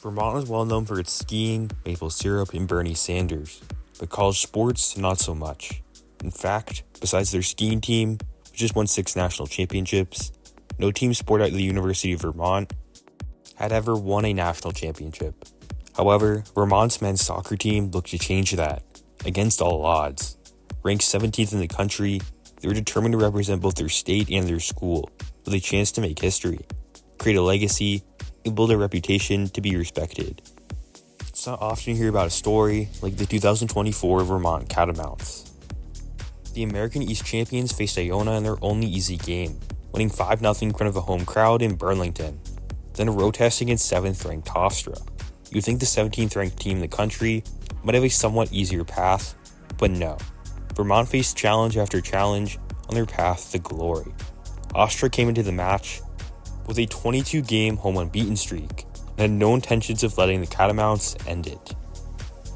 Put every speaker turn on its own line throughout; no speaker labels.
Vermont is well known for its skiing, maple syrup, and Bernie Sanders, but college sports, not so much. In fact, besides their skiing team, which just won 6 national championships, no team sport at the University of Vermont had ever won a national championship. However, Vermont's men's soccer team looked to change that, against all odds. Ranked 17th in the country, they were determined to represent both their state and their school, with a chance to make history, create a legacy, and build a reputation to be respected. It's not often you hear about a story like the 2024 Vermont Catamounts. The American East champions faced Iona in their only easy game, winning 5-0 in front of a home crowd in Burlington, then a road test against 7th-ranked Hofstra. You'd think the 17th-ranked team in the country might have a somewhat easier path, but no. Vermont faced challenge after challenge on their path to glory. Hofstra came into the match with a 22-game home unbeaten streak and had no intentions of letting the Catamounts end it.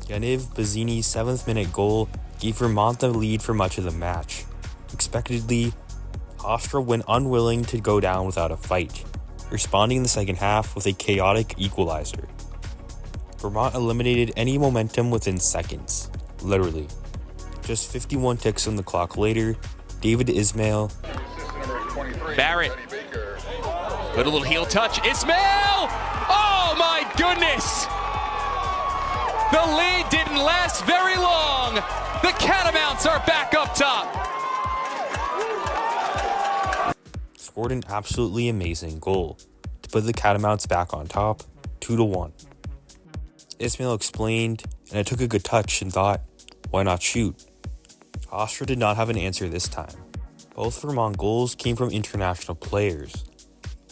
Yaniv Bazzini's 7th-minute goal gave Vermont the lead for much of the match. Expectedly, Hofstra went unwilling to go down without a fight, responding in the second half with a chaotic equalizer. Vermont eliminated any momentum within seconds, literally. Just 51 ticks on the clock later, David Ismail.
Barrett. Good little heel touch. Ismail! Oh my goodness! The lead didn't last very long. The Catamounts are back up top.
Scored an absolutely amazing goal to put the Catamounts back on top, 2-1. Ismail explained, and I took a good touch and thought, why not shoot? Hofstra did not have an answer this time. Both Vermont goals came from international players.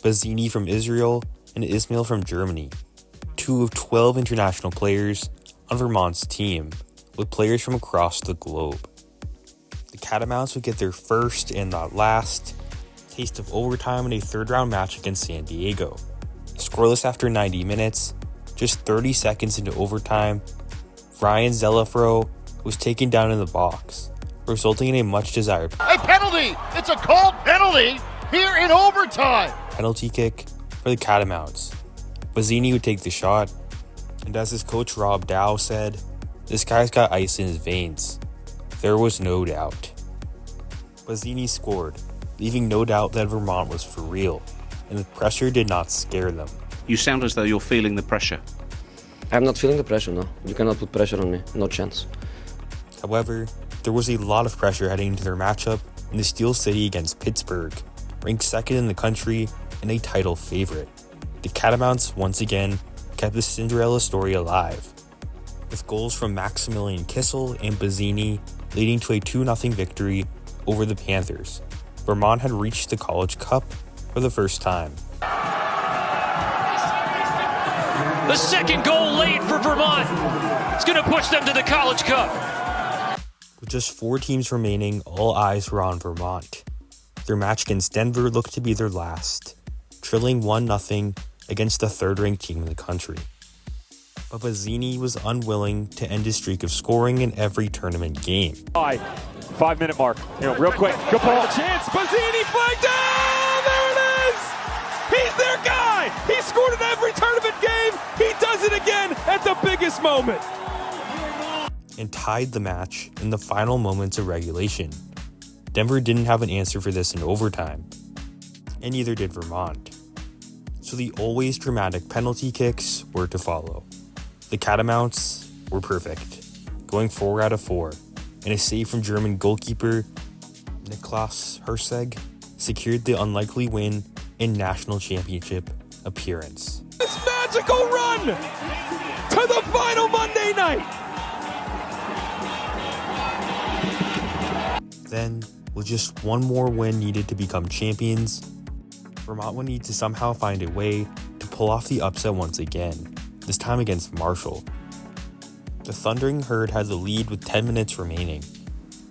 Bazzini from Israel and Ismail from Germany. 2 of 12 international players on Vermont's team, with players from across the globe. The Catamounts would get their first and not last taste of overtime in a third-round match against San Diego. Scoreless after 90 minutes, just 30 seconds into overtime, Ryan Zelafro was taken down in the box, resulting in a much-desired
penalty! It's a called penalty here in overtime!
Penalty kick for the Catamounts. Bazzini would take the shot, and as his coach Rob Dow said, this guy's got ice in his veins. There was no doubt. Bazzini scored, leaving no doubt that Vermont was for real, and the pressure did not scare them.
You sound as though you're feeling the pressure.
I'm not feeling the pressure, no. You cannot put pressure on me, no chance.
However, there was a lot of pressure heading into their matchup in the Steel City against Pittsburgh, ranked 2nd in the country and a title favorite. The Catamounts once again kept the Cinderella story alive, with goals from Maximilian Kissel and Bazzini leading to a 2-0 victory over the Panthers. Vermont had reached the College Cup for the first time.
The second goal late for Vermont. It's going to push them to the College Cup.
With just 4 teams remaining, all eyes were on Vermont. Their match against Denver looked to be their last, trailing 1-0 against the 3rd-ranked team in the country. But Bazzini was unwilling to end his streak of scoring in every tournament game.
5-minute mark. Real quick. Good ball. Chance. Bazzini flagged down. There it is. He's their guy. He scored in every tournament game. He does it again at the biggest moment.
And tied the match in the final moments of regulation. Denver didn't have an answer for this in overtime, and neither did Vermont. So the always dramatic penalty kicks were to follow. The Catamounts were perfect, going 4 out of 4, and a save from German goalkeeper Niklas Herseg secured the unlikely win and national championship appearance.
This magical run to the final Monday night.
Then, with just one more win needed to become champions, Vermont would need to somehow find a way to pull off the upset once again, this time against Marshall. The Thundering Herd had the lead with 10 minutes remaining,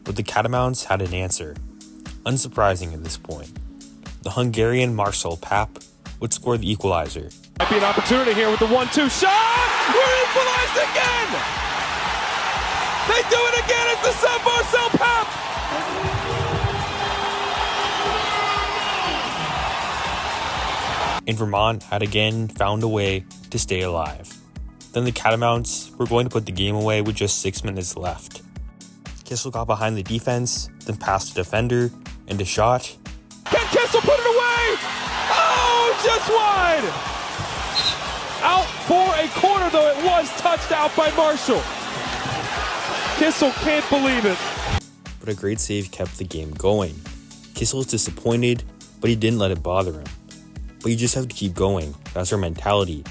but the Catamounts had an answer. Unsurprising at this point, the Hungarian Marcel Pap would score the equalizer.
Might be an opportunity here with the 1-2 shot. We're equalized again. They do it again. It's the sub Marcel Pap.
and Vermont had again found a way to stay alive. Then the Catamounts were going to put the game away with just 6 minutes left. Kissel got behind the defense, then passed a defender, and a shot.
Can Kissel put it away? Oh, just wide! Out for a corner, though it was touched out by Marshall. Kissel can't believe it.
But a great save kept the game going. Kissel was disappointed, but he didn't let it bother him. But you just have to keep going. That's our mentality.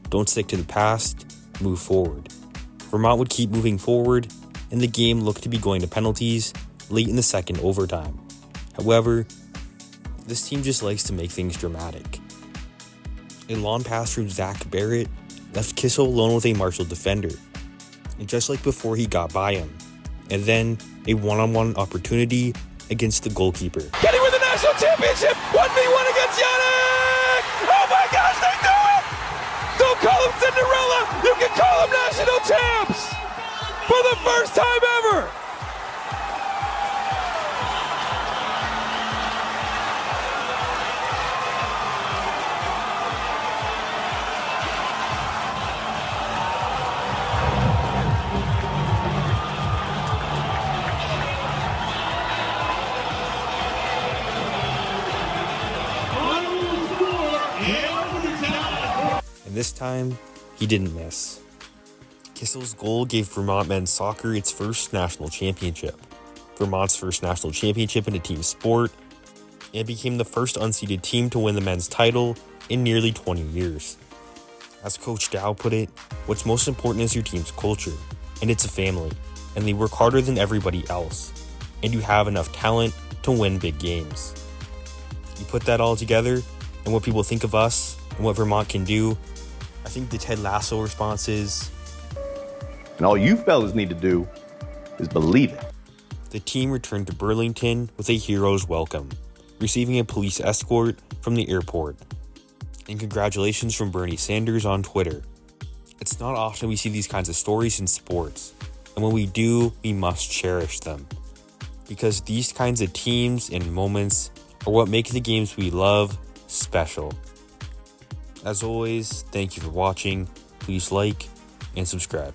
Don't stick to the past, move forward. Vermont would keep moving forward, and the game looked to be going to penalties late in the second overtime. However, this team just likes to make things dramatic. A long pass from Zach Barrett left Kissel alone with a Marshall defender, and just like before, he got by him. And then a one-on-one opportunity against the goalkeeper.
Can he win the national championship? 1v1 against Yannick! Oh my gosh, they do it! Don't call them Cinderella! You can call them national champs! For the first time ever!
And this time, he didn't miss. Kissel's goal gave Vermont men's soccer its first national championship, Vermont's first national championship in a team sport, and became the first unseeded team to win the men's title in nearly 20 years. As Coach Dow put it, what's most important is your team's culture, and it's a family, and they work harder than everybody else, and you have enough talent to win big games. You put that all together, and what people think of us, and what Vermont can do, I think the Ted Lasso response is,
and all you fellas need to do is believe it.
The team returned to Burlington with a hero's welcome, receiving a police escort from the airport. And congratulations from Bernie Sanders on Twitter. It's not often we see these kinds of stories in sports, and when we do, we must cherish them. Because these kinds of teams and moments are what make the games we love special. As always, thank you for watching. Please like and subscribe.